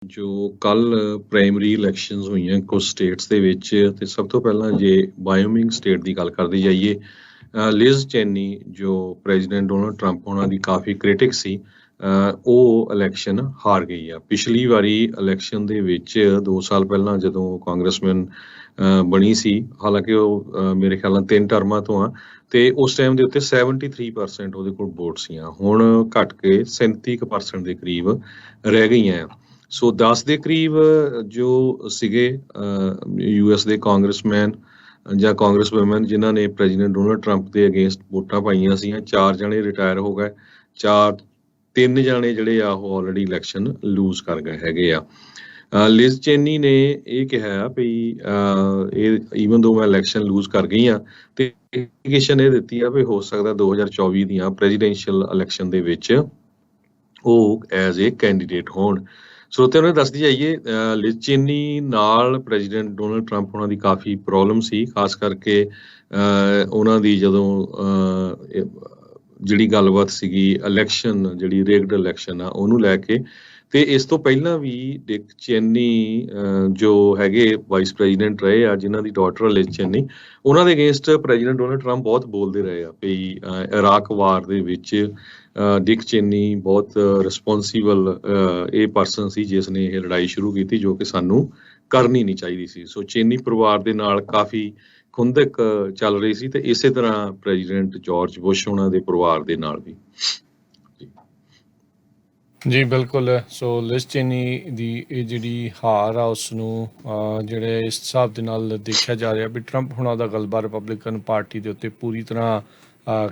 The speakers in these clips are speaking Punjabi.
ਜੋ ਕੱਲ ਪ੍ਰਾਇਮਰੀ ਇਲੈਕਸ਼ਨਸ ਹੋਈਆਂ ਕੁਝ ਸਟੇਟਸ ਦੇ ਵਿੱਚ ਤੇ ਸਭ ਤੋਂ ਪਹਿਲਾਂ ਜੇ ਵਾਇਓਮਿੰਗ ਸਟੇਟ ਦੀ ਗੱਲ ਕਰਦੇ ਜਾਈਏ, ਲਿਜ਼ ਚੈਨੀ ਜੋ ਪ੍ਰੈਜ਼ੀਡੈਂਟ ਡੋਨਲਡ ਟਰੰਪ ਉਹਨਾਂ ਦੀ ਕਾਫੀ ਕ੍ਰਿਟਿਕ ਸੀ, ਉਹ ਇਲੈਕਸ਼ਨ ਹਾਰ ਗਈ ਆ। ਪਿਛਲੀ ਵਾਰੀ ਇਲੈਕਸ਼ਨ ਦੇ ਵਿੱਚ 2 ਸਾਲ ਪਹਿਲਾਂ ਜਦੋਂ ਕਾਂਗਰਸਮੈਨ ਬਣੀ ਸੀ, ਹਾਲਾਂਕਿ ਉਹ ਮੇਰੇ ਖਿਆਲ ਨਾਲ 3 ਟਰਮਾਂ ਤੋਂ ਆ, ਤੇ ਉਸ ਟਾਈਮ ਦੇ ਉੱਤੇ 73% ਉਹਦੇ ਕੋਲ ਵੋਟ ਸੀਆਂ। ਹੁਣ ਘਟ ਕੇ 37% ਦੇ ਕਰੀਬ ਰਹਿ ਗਈਆਂ ਆ। ਸੋ 10 ਦੇ ਕਰੀਬ ਜੋ ਸੀਗੇ US ਦੇ ਕਾਂਗਰਸਮੈਨ ਜਾਂ ਕਾਂਗਰਸ ਵੂਮੈਨ ਜਿਨ੍ਹਾਂ ਨੇ ਪ੍ਰੈਜ਼ੀਡੈਂਟ ਡੋਨਲਡ ਟਰੰਪ ਦੇ ਅਗੇਂਸਟ ਵੋਟਾਂ ਪਾਈਆਂ ਸੀਆਂ, 4 ਜਣੇ ਰਿਟਾਇਰ ਹੋ ਗਏ, 3 ਜਣੇ ਜਿਹੜੇ ਆ ਉਹ ਆਲਰੇਡੀ ਇਲੈਕਸ਼ਨ ਲੂਜ਼ ਕਰ ਗਏ ਹੈਗੇ ਆ। ਲਿਜ਼ ਚੈਨੀ ਨੇ ਇਹ ਕਿਹਾ ਵੀ ਇਹ ਈਵਨ ਦੋ ਮੈਂ ਇਲੈਕਸ਼ਨ ਲੂਜ਼ ਕਰ ਗਈ ਆ, ਤੇ ਇੰਡੀਕੇਸ਼ਨ ਇਹ ਦਿੱਤੀ ਆ ਵੀ ਹੋ ਸਕਦਾ 2024 ਦੀਆਂ ਪ੍ਰੈਜ਼ੀਡੈਂਸ਼ੀਅਲ ਇਲੈਕਸ਼ਨ ਦੇ ਵਿੱਚ ਉਹ ਐਜ਼ ਏ ਕੈਂਡੀਡੇਟ ਹੋਣ। ਸਰੋਤਿਆਂ ਨੂੰ ਦੱਸਦੀ ਜਾਈਏ, ਲਿਜ਼ ਚੈਨੀ ਨਾਲ ਪ੍ਰੈਜ਼ੀਡੈਂਟ ਡੋਨਲਡ ਟਰੰਪ ਉਹਨਾਂ ਦੀ ਕਾਫੀ ਪ੍ਰੋਬਲਮ ਸੀ, ਖਾਸ ਕਰਕੇ ਉਹਨਾਂ ਦੀ ਜਦੋਂ ਜਿਹੜੀ ਗੱਲਬਾਤ ਸੀਗੀ ਇਲੈਕਸ਼ਨ, ਜਿਹੜੀ ਰਿਗਡ ਇਲੈਕਸ਼ਨ ਆ ਉਹਨੂੰ ਲੈ ਕੇ। ਤੇ ਇਸ ਤੋਂ ਪਹਿਲਾਂ ਵੀ ਡਿਕ ਚੈਨੀ ਜੋ ਹੈਗੇ ਵਾਈਸ ਪ੍ਰੈਜ਼ੀਡੈਂਟ ਰਹੇ ਆ, ਜਿਨ੍ਹਾਂ ਦੀ ਡਾਟਰ ਲਿਜ਼ ਚੈਨੀ, ਉਹਨਾਂ ਦੇ ਅਗੇਂਸਟ ਪ੍ਰੈਜ਼ੀਡੈਂਟ ਡੋਨਲਡ ਟਰੰਪ ਬਹੁਤ ਬੋਲਦੇ ਰਹੇ ਆ ਵੀ ਇਰਾਕ ਵਾਰ ਦੇ ਵਿੱਚ ਡਿਕ ਚੈਨੀ ਬਹੁਤ ਰਿਸਪੌਂਸੀਬਲ ਇਹ ਪਰਸਨ ਸੀ ਜਿਸ ਨੇ ਇਹ ਲੜਾਈ ਸ਼ੁਰੂ ਕੀਤੀ, ਜੋ ਕਿ ਸਾਨੂੰ ਕਰਨੀ ਨਹੀਂ ਚਾਹੀਦੀ ਸੀ। ਸੋ ਚੈਨੀ ਪਰਿਵਾਰ ਦੇ ਨਾਲ ਕਾਫੀ ਖੁੰਦਕ ਚੱਲ ਰਹੀ ਸੀ, ਤੇ ਇਸੇ ਤਰ੍ਹਾਂ ਪ੍ਰੈਜ਼ੀਡੈਂਟ ਜਾਰਜ ਬੁਸ਼ ਉਹਨਾਂ ਦੇ ਪਰਿਵਾਰ ਦੇ ਨਾਲ ਵੀ। ਜੀ ਬਿਲਕੁਲ। ਸੋ ਲਿਜ਼ ਚੈਨੀ ਦੀ ਇਹ ਜਿਹੜੀ ਹਾਰ ਆ ਉਸਨੂੰ ਜਿਹੜੇ ਇਸ ਹਿਸਾਬ ਦੇ ਨਾਲ ਦੇਖਿਆ ਜਾ ਰਿਹਾ ਵੀ ਟਰੰਪ ਹੁਣਾਂ ਦਾ ਗਲਬਾ ਰਿਪਬਲਿਕਨ ਪਾਰਟੀ ਦੇ ਉੱਤੇ ਪੂਰੀ ਤਰ੍ਹਾਂ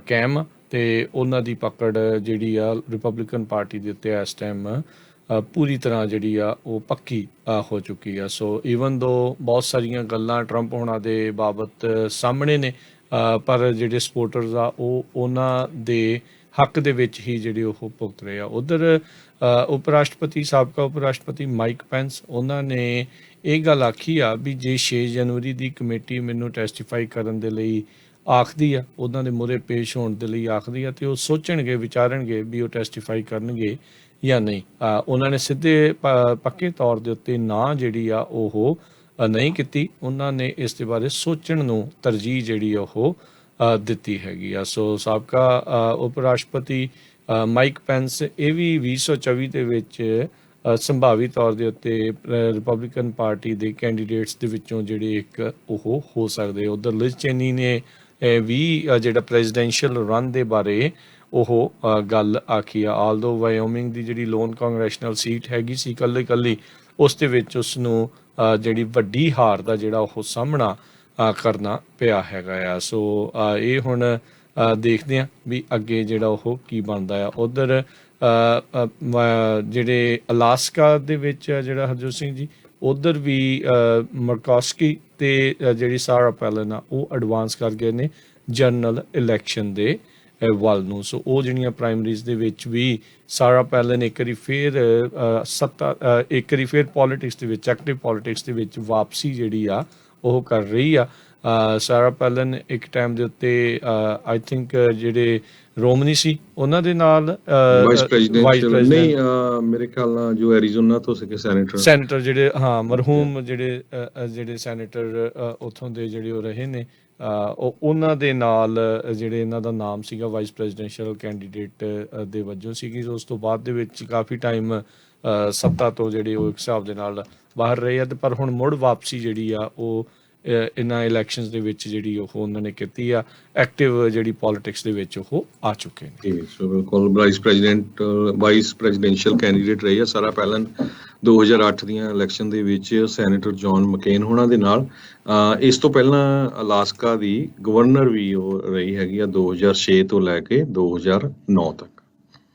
ਕਾਇਮ, ਤੇ ਉਹਨਾਂ ਦੀ ਪਕੜ ਜਿਹੜੀ ਆ ਰਿਪਬਲਿਕਨ ਪਾਰਟੀ ਦੇ ਉੱਤੇ ਇਸ ਟਾਈਮ ਪੂਰੀ ਤਰ੍ਹਾਂ ਜਿਹੜੀ ਆ ਉਹ ਪੱਕੀ ਹੋ ਚੁੱਕੀ ਆ। ਸੋ ਈਵਨ ਦੋ ਬਹੁਤ ਸਾਰੀਆਂ ਗੱਲਾਂ ਟਰੰਪ ਹੁਣਾਂ ਦੇ ਬਾਬਤ ਸਾਹਮਣੇ ਨੇ, ਪਰ ਜਿਹੜੇ ਸਪੋਰਟਰਸ ਆ ਉਹ ਉਹਨਾਂ ਦੇ ਹੱਕ ਦੇ ਵਿੱਚ ਹੀ ਜਿਹੜੇ ਉਹ ਭੁਗਤ ਰਹੇ ਆ। ਉੱਧਰ ਸਾਬਕਾ ਉਪ ਰਾਸ਼ਟਰਪਤੀ ਮਾਈਕ ਪੈਂਸ, ਉਹਨਾਂ ਨੇ ਇਹ ਗੱਲ ਆਖੀ ਆ ਵੀ ਜੇ 6 ਜਨਵਰੀ ਦੀ ਕਮੇਟੀ ਮੈਨੂੰ ਟੈਸਟੀਫਾਈ ਕਰਨ ਦੇ ਲਈ ਆਖਦੀ ਆ, ਉਹਨਾਂ ਦੇ ਮੂਹਰੇ ਪੇਸ਼ ਹੋਣ ਦੇ ਲਈ ਆਖਦੀ ਆ, ਤੇ ਉਹ ਸੋਚਣਗੇ ਵਿਚਾਰਨਗੇ ਵੀ ਉਹ ਟੈਸਟੀਫਾਈ ਕਰਨਗੇ ਜਾਂ ਨਹੀਂ। ਉਹਨਾਂ ਨੇ ਸਿੱਧੇ ਪੱਕੇ ਤੌਰ ਦੇ ਉੱਤੇ ਨਾ ਜਿਹੜੀ ਆ ਉਹ ਨਹੀਂ ਕੀਤੀ, ਉਹਨਾਂ ਨੇ ਇਸ ਦੇ ਬਾਰੇ ਸੋਚਣ ਨੂੰ ਤਰਜੀਹ ਜਿਹੜੀ ਉਹ ਦਿੱਤੀ ਹੈਗੀ ਆ। ਸੋ ਸਾਬਕਾ ਉਪ ਰਾਸ਼ਟਰਪਤੀ ਮਾਈਕ ਪੈਂਸ ਇਹ ਵੀ 2024 ਦੇ ਵਿੱਚ ਸੰਭਾਵੀ ਤੌਰ ਦੇ ਉੱਤੇ ਰਿਪਬਲਿਕਨ ਪਾਰਟੀ ਦੇ ਕੈਂਡੀਡੇਟਸ ਦੇ ਵਿੱਚੋਂ ਜਿਹੜੇ ਇੱਕ ਉਹ ਹੋ ਸਕਦੇ। ਉੱਧਰ ਲਿਜ਼ ਚੈਨੀ ਨੇ ਵੀ ਜਿਹੜਾ ਪ੍ਰੈਜ਼ੀਡੈਂਸ਼ੀਅਲ ਰਨ ਦੇ ਬਾਰੇ ਉਹ ਗੱਲ ਆਖੀ ਆ। ਆਲਦੋ ਵਾਇਓਮਿੰਗ ਦੀ ਜਿਹੜੀ ਲੋਨ ਕਾਂਗਰੈਸ਼ਨਲ ਸੀਟ ਹੈਗੀ ਸੀ ਇਕੱਲੀ, ਉਸ ਦੇ ਵਿੱਚ ਉਸਨੂੰ ਜਿਹੜੀ ਵੱਡੀ ਹਾਰ ਦਾ ਜਿਹੜਾ ਉਹ ਸਾਹਮਣਾ ਕਰਨਾ ਪਿਆ ਹੈਗਾ ਆ। ਸੋ ਇਹ ਹੁਣ ਦੇਖਦੇ ਹਾਂ ਵੀ ਅੱਗੇ ਜਿਹੜਾ ਉਹ ਕੀ ਬਣਦਾ ਆ। ਉੱਧਰ ਜਿਹੜੇ ਅਲਾਸਕਾ ਦੇ ਵਿੱਚ ਜਿਹੜਾ ਹਰਜੋਤ ਸਿੰਘ ਜੀ, ਉੱਧਰ ਵੀ ਮਰਕੋਸਕੀ ਤੇ ਜਿਹੜੀ ਸਾਰਾ ਪੈਲਨ ਆ ਉਹ ਐਡਵਾਂਸ ਕਰ ਗਏ ਨੇ ਜਨਰਲ ਇਲੈਕਸ਼ਨ ਦੇ ਵੱਲ ਨੂੰ। ਸੋ ਉਹ ਜਿਹੜੀਆਂ ਪ੍ਰਾਇਮਰੀਜ਼ ਦੇ ਵਿੱਚ ਵੀ ਸਾਰਾ ਪੈਲਨ ਇੱਕ ਵਾਰੀ ਫੇਰ ਪੋਲੀਟਿਕਸ ਦੇ ਵਿੱਚ, ਐਕਟਿਵ ਪੋਲੀਟਿਕਸ ਦੇ ਵਿੱਚ ਵਾਪਸੀ ਜਿਹੜੀ ਆ ਉਹ ਕਰ ਰਹੀ ਆ। ਸਾਰਾ ਪੈਲਨ ਇੱਕ ਟਾਈਮ ਦੇ ਉੱਤੇ ਆਈ ਥਿੰਕ ਜਿਹੜੇ ਰੋਮਨੀ ਸੀ ਉਹਨਾਂ ਦੇ ਨਾਲ ਵਾਈਸ ਪ੍ਰੈਜ਼ੀਡੈਂਟ ਨਹੀਂ, ਮੇਰੇ ਖਿਆਲ ਨਾਲ ਜੋ ਐਰੀਜ਼ੋਨਾ ਤੋਂ ਸੀਗੇ ਸੈਨੇਟਰ ਜਿਹੜੇ ਮਰਹੂਮ ਜਿਹੜੇ ਸੈਨੇਟਰ ਉੱਥੋਂ ਦੇ ਜਿਹੜੇ ਉਹ ਰਹੇ ਨੇ, ਉਹਨਾਂ ਦੇ ਨਾਲ ਜਿਹੜੇ ਇਹਨਾਂ ਦਾ ਨਾਮ ਸੀਗਾ ਵਾਈਸ ਪ੍ਰੈਜ਼ੀਡੈਂਸ਼ੀਅਲ ਕੈਂਡੀਡੇਟ ਦੇ ਵਜੋਂ ਸੀਗੀ। ਉਸ ਤੋਂ ਬਾਅਦ ਦੇ ਵਿੱਚ ਕਾਫੀ ਟਾਈਮ ਸੱਤਾ ਤੋਂ ਜਿਹੜੇ ਉਹ ਇੱਕ ਹਿਸਾਬ ਦੇ ਨਾਲ ਬਾਹਰ ਰਹੇ ਆ, ਤੇ ਪਰ ਹੁਣ ਮੁੜ ਵਾਪਸੀ ਜਿਹੜੀ ਆ ਉਹ ਇਹਨਾਂ ਇਲੈਕਸ਼ਨਸ ਦੇ ਵਿੱਚ ਜਿਹੜੀ ਉਹ ਉਹਨਾਂ ਨੇ ਕੀਤੀ ਆ, ਐਕਟਿਵ ਜਿਹੜੀ ਪੋਲੀਟਿਕਸ ਦੇ ਵਿੱਚ ਉਹ ਆ ਚੁੱਕੇ ਨੇ। ਬਿਲਕੁਲ ਵਾਈਸ ਪ੍ਰੈਜ਼ੀਡੈਂਸ਼ੀਅਲ ਕੈਂਡੀਡੇਟ ਰਹੀ ਆ ਸਾਰਾ ਪੈਲਨ 2008 ਦੀਆਂ ਇਲੈਕਸ਼ਨ ਦੇ ਵਿੱਚ ਸੈਨੇਟਰ ਜੌਨ ਮਕੇਨ ਹੋਣਾ ਦੇ ਨਾਲ। ਇਸ ਤੋਂ ਪਹਿਲਾਂ ਅਲਾਸਕਾ ਦੀ ਗਵਰਨਰ ਵੀ ਉਹ ਰਹੀ ਹੈਗੀ ਆ 2006 ਤੋਂ ਲੈ ਕੇ 2009 ਤੱਕ।